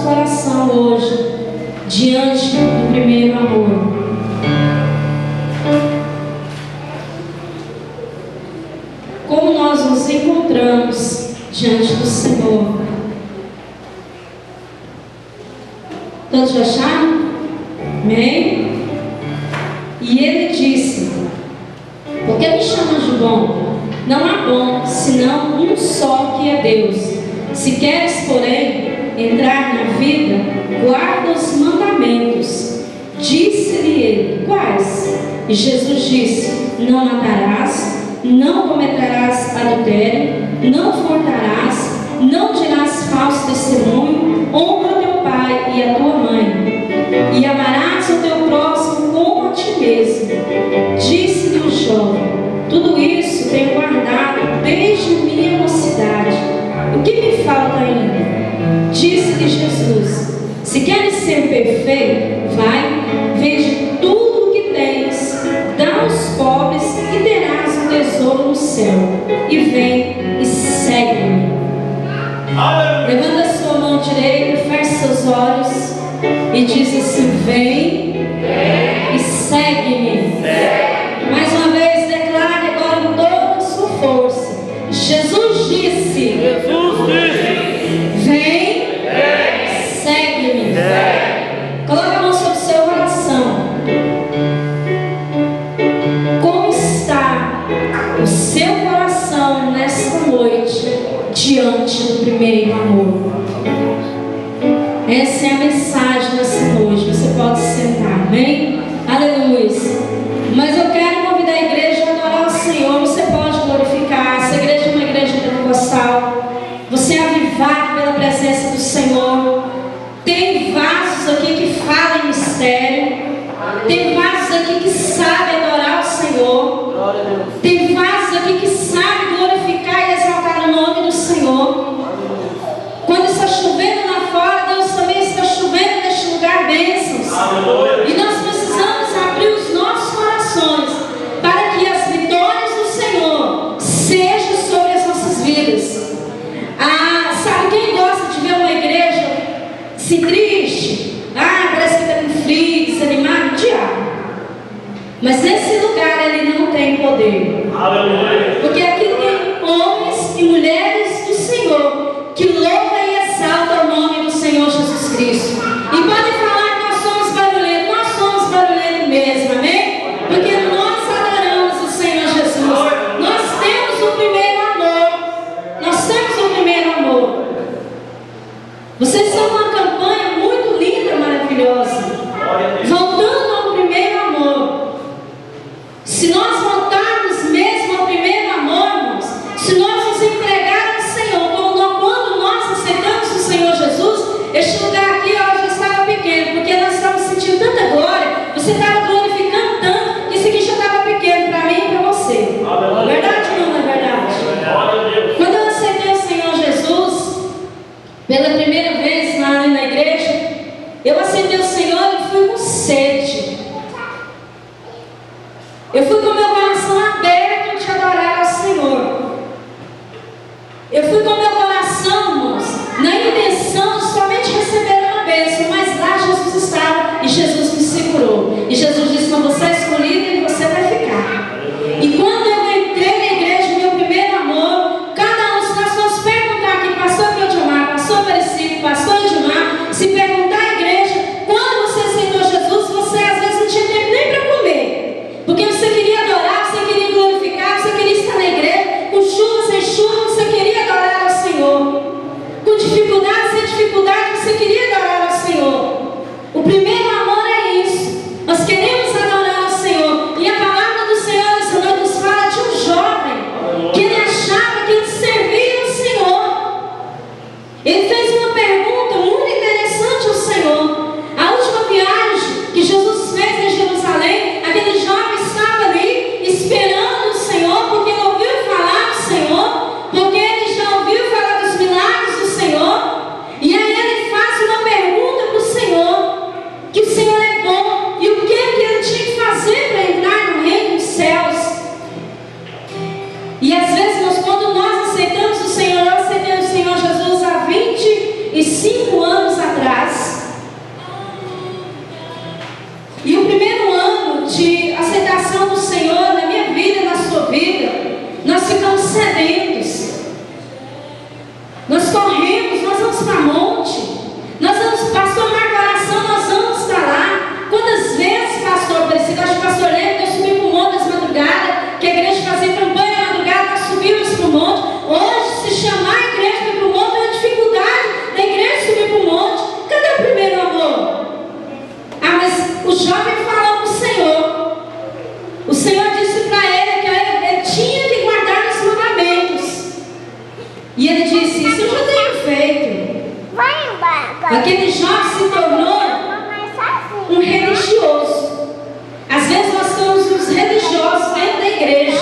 nosso coração hoje, diante do primeiro amor. Como nós nos encontramos diante do Senhor? Todos já acharam? Amém? E ele disse: por que me chamas de bom? Não há bom, senão um só, que é Deus. Se queres, porém, entrar na vida, guarda os mandamentos. Disse-lhe ele: quais? E Jesus disse: não matarás, não cometerás adultério, não furtarás, não dirás falso testemunho, honra teu pai e a tua mãe, e amarás o teu próximo como a ti mesmo. Disse-lhe o jovem: tudo isso tenho guardado desde minha mocidade. O que me falta ainda? Disse-lhe Jesus: se queres ser perfeito, vai, vende tudo o que tens, dá aos pobres e terás um tesouro no céu. E vem e segue-me. Levanta a sua mão direita, feche seus olhos e diz assim: vem e segue-me. Mais uma vez, declare agora com toda a sua força. Jesus disse: vem, segue-me. Coloque a mão sobre o seu coração. Como está o seu coração nesta noite diante do primeiro amor? Essa é a mensagem dessa noite. Você pode se sentar, amém? Aleluia. Mas eu quero convidar a igreja a adorar o Senhor. Você pode glorificar. Essa igreja é uma igreja pentecostal. Você é avivado pela presença do Senhor. Tem vasos aqui que falam em mistério. Tem vasos aqui que sabem adorar o Senhor. Tem vasos aqui que sabem glorificar e exaltar o nome do Senhor. Quando está chovendo lá fora, Deus também está chovendo neste lugar bênçãos. E nós precisamos abrir os nossos corações para que as vitórias do Senhor sejam sobre as nossas vidas. Sabe quem gosta de ver uma igreja se triste? Parece que está com frio, desanimado. O diabo. Mas nesse lugar ele não tem poder. Porque aqui tem homens e mulheres do Senhor que louvam e exaltam o nome do Senhor Jesus Cristo. E podem falar que nós somos barulhentos mesmo, amém? Porque nós adoramos o Senhor Jesus. Nós temos o primeiro amor. Vocês são uma campanha muito linda, maravilhosa. Voltando ao primeiro amor. Se nós voltarmos mesmo ao primeiro amor, irmãos, se nós nos entregarmos ao Senhor, quando nós aceitamos o Senhor Jesus, este lugar aqui hoje estava pequeno, porque nós estávamos sentindo tanta glória, você estava glorificando tanto, que isso aqui já estava pequeno para mim e para você. É verdade ou não é verdade? Quando eu aceitei o Senhor Jesus, pela primeira vez lá na igreja, eu aceitei o Senhor e fui com sede. Eu fui com meu coração aberto de adorar ao Senhor. Eu fui com meu coração, irmãos, na intenção de somente receber uma bênção, mas lá Jesus estava e Jesus me segurou. E Jesus disse: mas você é escolhido e você vai ficar. E quando eu entrei na igreja, meu primeiro amor, cada um de nós vamos perguntar aqui, pastor Claudimar, pastor Aparecido, pastor Edmar, se perguntar à igreja, quando você aceitou Jesus, você às vezes sedentos. Nós corremos, nós vamos para monte. Nós vamos, pastor, marcar oração, nós vamos estar lá. Quantas vezes, pastor, Aparecido, acho que o pastor lembra que eu subi para o monte das madrugadas, que a igreja fazia campanha na madrugada, nós subimos para o monte. Hoje, se chamar a igreja para ir para o monte, é uma dificuldade da igreja subir para o monte. Cadê o primeiro amor? Ah, mas o jovem falou para o Senhor. O Senhor disse para ele que ele tinha que guardar os mandamentos. E ele disse, isso eu já tenho feito. Aquele jovem se tornou um religioso. Às vezes nós somos os religiosos dentro da igreja,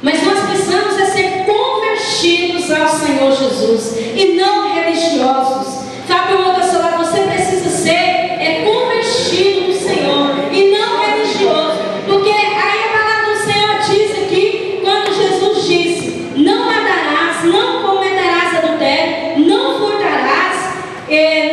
mas nós precisamos é ser convertidos ao Senhor Jesus e não religiosos. Sabe, o outro seu lado, você precisa ser convertido no Senhor e não religioso, porque aí a palavra do Senhor diz aqui, quando Jesus disse, não matarás, não cometerás adultério, não furtarás,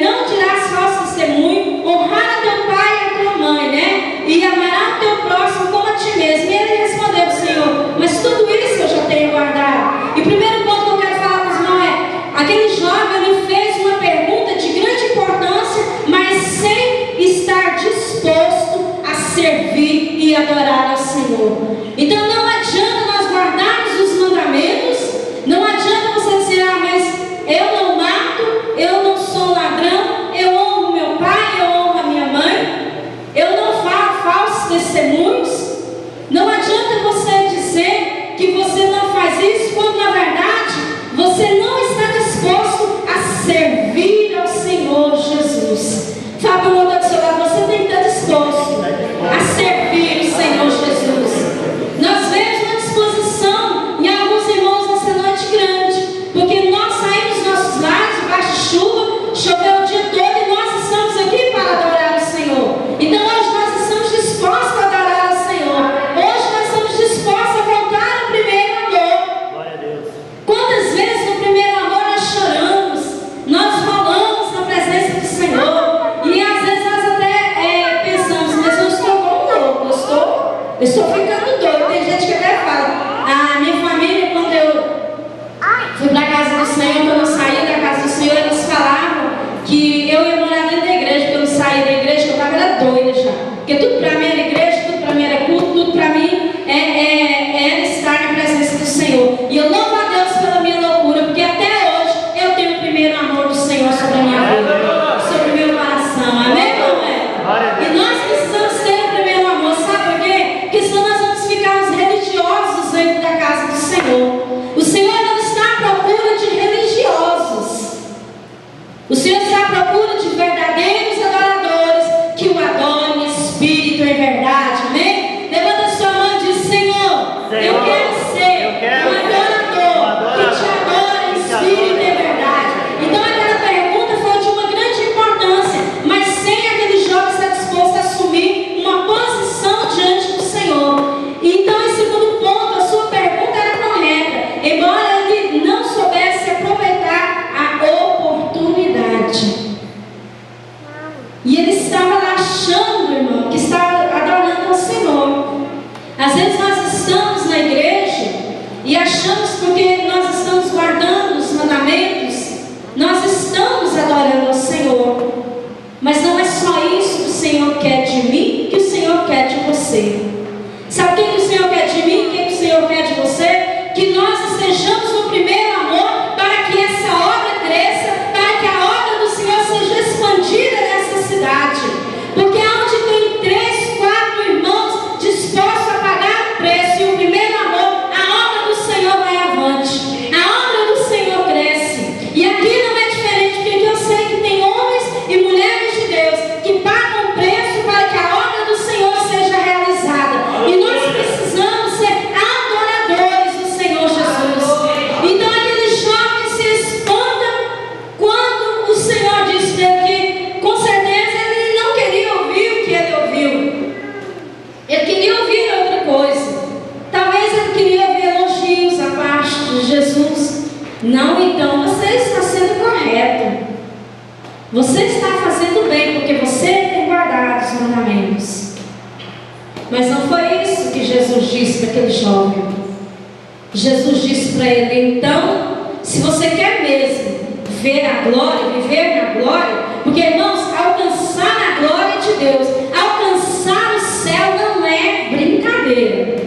não dirás falso testemunho, honrar a teu pai e a tua mãe, né? E amarás o teu próximo como a ti mesmo. E ele respondeu ao Senhor, mas tudo isso eu já tenho guardado. E o primeiro ponto que eu quero falar com os irmãos é, aquele jovem, ele fez uma pergunta de grande importância, mas sem estar disposto a servir e adorar ao Senhor. Então não adianta nós guardarmos os mandamentos, não adianta você dizer, ah, mas eu não mato, eu não sou ladrão, eu honro meu pai, eu honro a minha mãe, eu não falo falsos testemunhos. Não adianta você dizer que você não faz isso, quando na verdade você não está disposto a servir ao Senhor Jesus. Sabe, o outro do seu lado, você tem que estar disposto a servir o Senhor Jesus. Nós vemos uma disposição em alguns irmãos nessa noite grande, porque nós saímos dos nossos lares debaixo de chuva, choveu o dia todo e nós estamos aqui para adorar o Senhor. Então hoje nós estamos dispostos a adorar ao Senhor. Hoje nós estamos dispostos a voltar ao primeiro amor. Glória a Deus. Quantas vezes no primeiro amor nós choramos, nós rolamos na presença do Senhor, e às vezes nós até pensamos, mas eu estou como louco, eu estou ficando doido. Tem gente que até fala, a minha família, quando eu fui para a casa do Senhor, quando eu saí da casa do Senhor, eles falavam que eu ia morar dentro da igreja, porque eu saí da igreja, que eu estava doida já, porque tudo para mim era igreja, tudo para mim era culto, tudo para mim era estar na presença do Senhor. E eu louvo a Deus pela minha loucura, porque até hoje eu tenho o primeiro amor do Senhor sobre a minha vida, sobre o meu coração. Amém ou não é? E nós precisamos ter o primeiro amor, sabe por quê? Porque senão nós vamos ficar os religiosos dentro da casa do Senhor. O Senhor não está à procura de religiosos. O Senhor está à procura de verdadeiros adoradores que o adorem em espírito e em verdade. Amém? Levanta a sua mão e diz, Senhor, eu quero ser um adorador que te adora em espírito e em verdade. Então aquela pergunta foi de uma grande importância, mas sem aquele jovem estar disposto a assumir uma posição diante do Senhor. Então, em segundo ponto, a sua pergunta era correta, embora ele não soubesse aproveitar a oportunidade. E ele estava lá achando, irmão, que estava adorando ao Senhor. Às vezes nós estamos na igreja e achamos, porque nós estamos guardando os mandamentos, nós estamos adorando ao Senhor. Mas não é só isso que o Senhor quer de mim, que o Senhor quer de você. Sabe o que o Senhor quer de mim, o que o Senhor quer de você? Que nós estejamos no primeiro amor, para que essa obra cresça, para que a obra do Senhor seja expandida nessa cidade. Porque onde tem 3, 4 irmãos dispostos a pagar o preço e o primeiro amor, a obra do Senhor vai avante, a obra do Senhor cresce. E aqui não é diferente, porque eu sei que tem homens e mulheres de Deus que pagam o preço para que a obra do Senhor seja realizada. E nós precisamos ser adoradores do Senhor Jesus. Então aquele jovem se espanta quando o Senhor disse que, com certeza, ele não queria ouvir o que ele ouviu. Ele queria ouvir outra coisa. Talvez ele queria ouvir elogios à parte de Jesus. Não, então você está sendo correto. Você está fazendo bem, porque você tem guardado os mandamentos. Mas não foi isso que Jesus disse para aquele jovem. Jesus disse para ele: então, se você quer mesmo ver a glória, viver na glória, porque, irmãos, alcançar a glória de Deus, alcançar o céu não é brincadeira.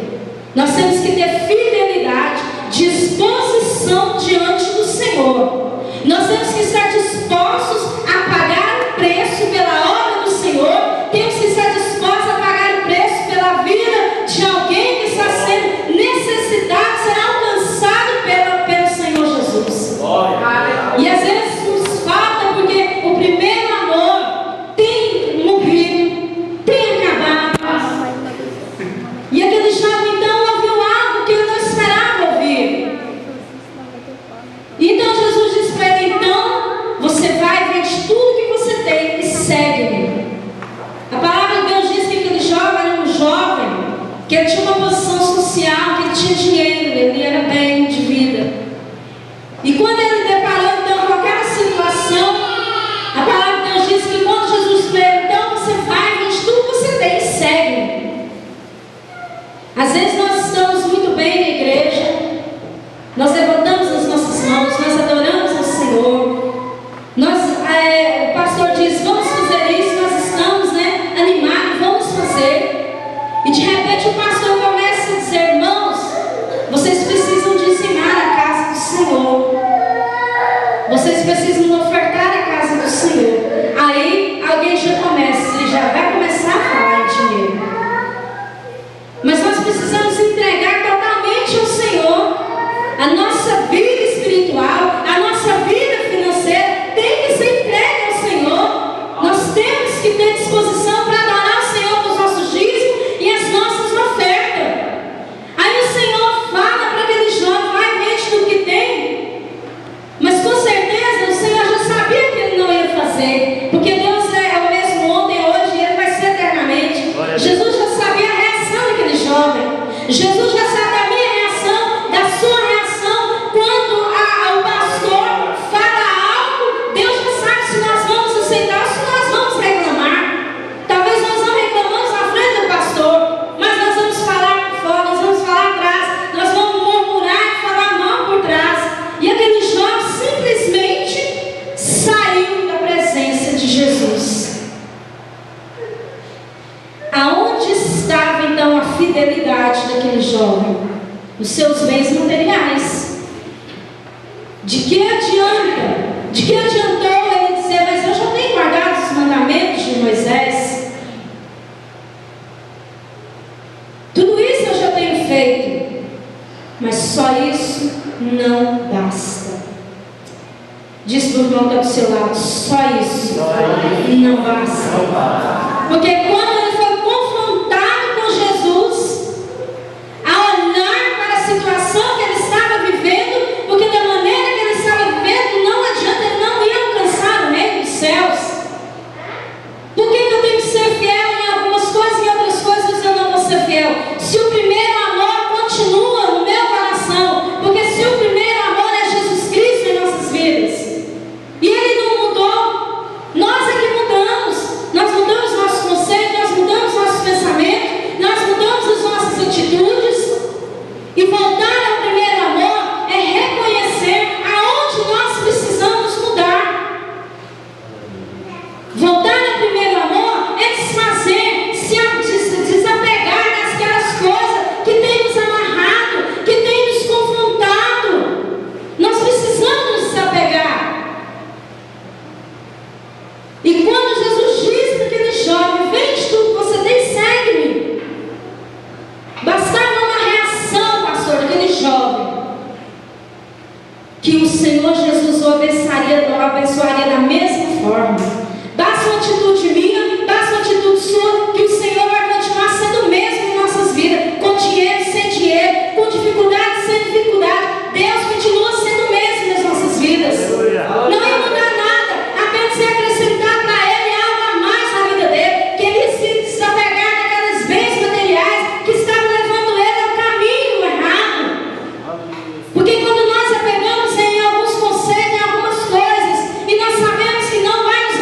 Nós temos que ter fidelidade, disposição diante do Senhor. Nós temos que estar dispostos a pagar o preço pela obra do Senhor. Temos que estar dispostos a pagar o preço pela vida de alguém que está sendo necessitado, será alcançado pelo Senhor Jesus. E às vezes nos falta porque o primeiro amor tem morrido, tem acabado. E aquele jovem então ouviu algo que ele não esperava ouvir. Então Jesus disse para ele: então você vai, vende tudo que você tem e segue-me. A palavra de Deus diz que aquele jovem era um jovem que ele tinha uma posição social, que ele tinha dinheiro, ele era bem de vida. E quando ele deparou então com aquela situação, a palavra de Deus diz que quando Jesus veio, então você vai, vende tudo que você tem e segue. Às vezes nós estamos muito bem na igreja, nós levantamos as nossas mãos, nós adoramos ao Senhor, o pastor diz: vamos fazer isso, nós estamos animados, vamos fazer. E de repente o pastor começa a dizer: irmãos, vocês precisam dizimar a casa do Senhor, vocês precisam ofertar a casa do Senhor. Aí alguém já começa, ele já vai começar a falar em dinheiro. Mas nós precisamos entregar totalmente ao Senhor. A nossa vida espiritual, a nossa vida financeira tem que ser entregue ao Senhor. Nós temos que ter disposição para adorar o Senhor com os nossos dízimos e as nossas ofertas. Aí o Senhor fala para aquele jovem: vai, vende tudo que tem. Mas com certeza o Senhor já sabia que ele não ia fazer, porque Deus é o mesmo ontem, hoje e ele vai ser eternamente. Jesus já sabia a reação daquele jovem. Jesus já sabe a minha reação, da sua reação. Quando o pastor fala algo, Deus já sabe se nós vamos aceitar ou se nós vamos reclamar. Talvez nós não reclamamos na frente do pastor, mas nós vamos falar por fora, nós vamos falar atrás, nós vamos murmurar e falar mal por trás. E aquele jovem simplesmente saiu da presença de Jesus. Aonde estava então a fidelidade daquele jovem? Os seus bens materiais. De que adianta? De que adiantou ele dizer: mas eu já tenho guardado os mandamentos de Moisés? Tudo isso eu já tenho feito. Mas só isso não basta. Diz para o irmão que está do seu lado: só isso não basta. Porque quando ele foi confrontado com Jesus, a olhar para a situação que ele estava vivendo, porque da maneira que ele estava vivendo, não adianta, ele não ia alcançar o reino dos céus. Por que eu tenho que ser fiel em algumas coisas e em outras coisas eu não vou ser fiel? Se o primeiro amor continua no meu coração, porque se o primeiro amor é Jesus Cristo em nossas vidas, e ele não mudou, nós é que mudamos. Nós mudamos nosso conceito, nós mudamos nosso pensamento, nós mudamos as nossas atitudes. E voltar ao primeiro amor é reconhecer aonde nós precisamos mudar. Voltar ao primeiro amor é desfazer, se desapegar daquelas coisas que tem nos amarrado, que tem nos confrontado. Nós precisamos nos desapegar. E quando Jesus disse para aquele jovem: vende tudo que você tem, segue-me, bastava uma reação, pastor, daquele jovem, que o Senhor Jesus o abençoaria da mesma forma. Basta uma atitude minha, basta uma atitude sua, que o Senhor vai continuar sendo o mesmo em nossas vidas, com dinheiro, sem dinheiro, com dificuldade, sem dificuldade. Deus continua sendo o mesmo nas nossas vidas. Não ia mudar nada, apenas se acrescentar para ele algo a mais na vida dele, que ele se desapegar daquelas bens materiais que estavam levando ele ao caminho errado. Porque quando nós apegamos em alguns conceitos, em algumas coisas, e nós sabemos que não vai nos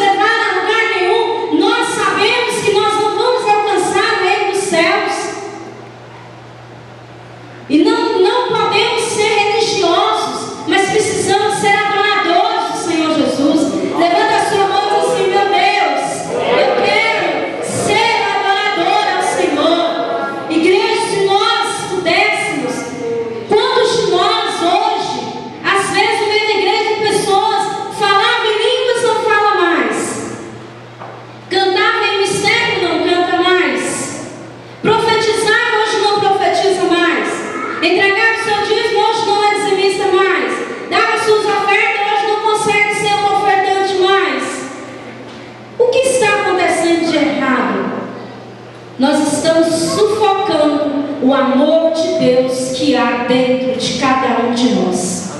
sufocando o amor de Deus que há dentro de cada um de nós.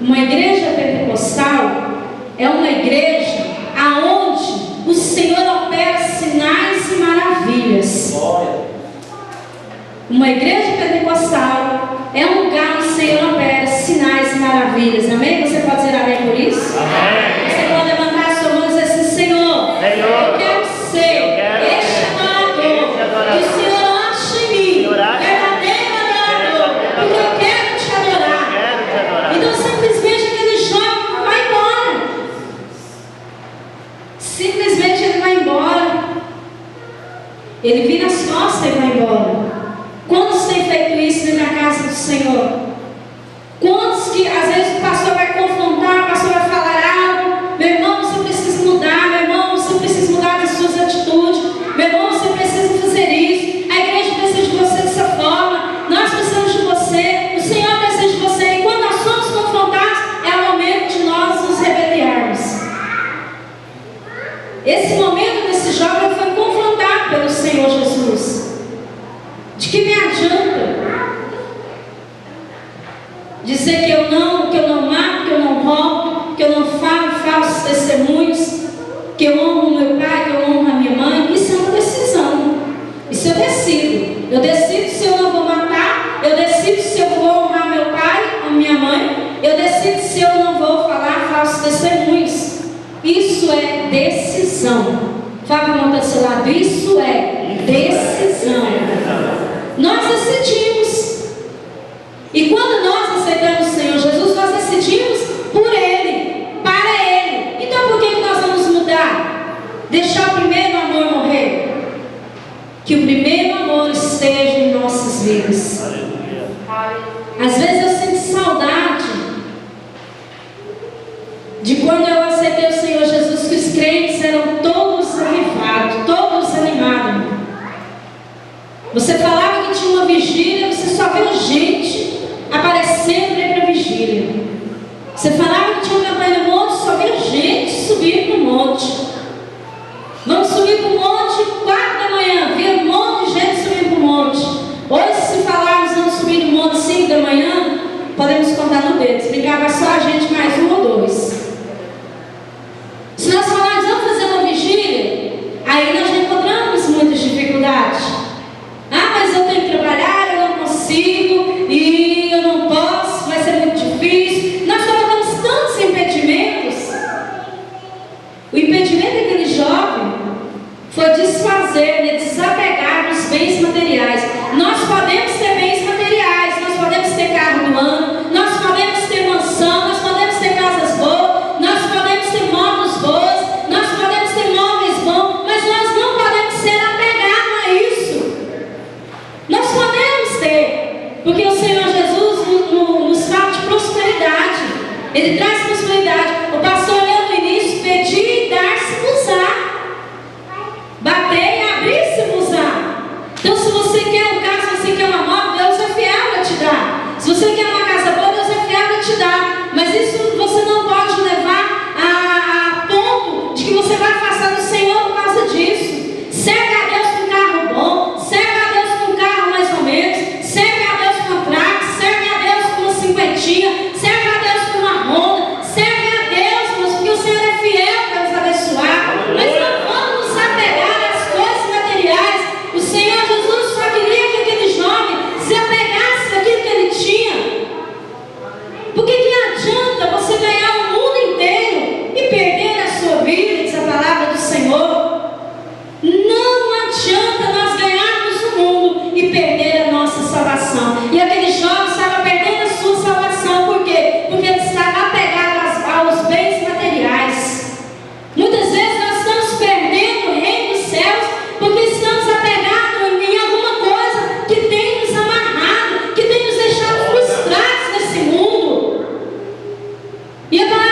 Uma igreja pentecostal é uma igreja aonde o Senhor opera sinais e maravilhas. Uma igreja pentecostal é um lugar onde o Senhor opera sinais e maravilhas. Amém? Você pode dizer amém por isso? Amém. Você pode levantar a sua mão e dizer assim: Senhor, eu quero ser este adorador. Que o Senhor ache em mim verdadeiro adorador, porque eu quero te adorar. Então simplesmente aquele jovem vai embora. Simplesmente ele vai embora. Ele vira as costas e vai embora. Quantos têm feito isso na casa do Senhor? Quantos que às vezes o pastor vai confrontar, o pastor vai falar algo: meu irmão, você precisa mudar, meu irmão, você precisa mudar das suas atitudes, meu irmão, você precisa fazer isso, a igreja precisa de você dessa forma, nós precisamos de você, o Senhor precisa de você. E quando nós somos confrontados, é o momento de nós nos rebeliarmos. Esse momento desse jovem foi confrontado pelo Senhor Jesus. De que me adianta dizer que eu não mato, que eu não roubo, que eu não falo falsos testemunhos, que eu honro meu pai, que eu honro a minha mãe? Isso é uma decisão. Isso eu decido. Eu decido se eu não vou matar, eu decido se eu vou honrar meu pai, a minha mãe, eu decido se eu não vou falar falsos testemunhos. Isso é decisão. Fala para o irmão do seu lado: isso é decisão. Nós decidimos. E quando nós aceitamos o Senhor Jesus, nós decidimos por Ele, para Ele. Então por que nós vamos mudar? Deixar o primeiro amor morrer? Que o primeiro amor esteja em nossas vidas. Às vezes eu sinto saudade de quando eu aceitei o Senhor Jesus, que os crentes eram todos avivados, todos animados. Você falava que tinha uma vigília, você só viu gente aparecendo para ir para a vigília. Você falava que tinha uma campanha no monte, só viu gente subir para o monte. Vamos subir para o monte 4 da manhã, viu um monte de gente subindo para o monte. Hoje, se falarmos vamos subir no monte 5 da manhã, podemos contar no dedo. Se brincar, vai só a gente mais 1 ou 2. Se nós falarmos vamos fazer uma vigília, aí nós já encontramos muitas dificuldades. Ah, mas eu tenho que trabalhar, eu não consigo, e eu não posso, vai ser muito difícil. Nós colocamos tantos impedimentos. O impedimento daquele jovem foi desfazer, desapegar dos bens materiais. Nós podemos ter bens materiais, nós podemos ter carro do ano, nós podemos ter mansão, nós podemos ter casas boas, nós podemos ter motos boas, nós podemos ter móveis bons, mas nós não podemos ser apegados a isso. Nós podemos ter, porque o Senhor Jesus nos fala de prosperidade. Ele traz prosperidade. O pastor leu no início: pedir e dar-se-vos-á, bater e abrir-se-vos-á. Então, se você quer um carro, se você quer uma moto, Deus é fiel a te dar. Se você quer uma casa boa, Deus é fiel a te dar. Mas isso você não pode levar a ponto de que você vai afastar do Senhor por causa disso. Serve a Deus com um carro bom, serve a Deus com um carro mais ou menos, serve a Deus com um traque, serve a Deus com uma cinquentinha, serve a Deus com uma Honda, serve a Deus, irmãos, porque o Senhor é fiel para nos abençoar. Mas não vamos nos apegar às coisas materiais. O Senhor Jesus só queria que aquele jovem se apegasse àquilo que ele tinha. Porque que adianta você ganhar o mundo inteiro e perder a sua vida, diz a palavra do Senhor? Não adianta nós ganharmos o mundo e perder a nossa salvação. E aquele jovem estava perdendo a sua salvação. Por quê? Porque ele estava apegado aos bens materiais. Muitas vezes nós estamos perdendo o reino dos céus porque estamos apegados em alguma coisa que tem nos amarrado, que tem nos deixado frustrados nesse mundo. E a palavra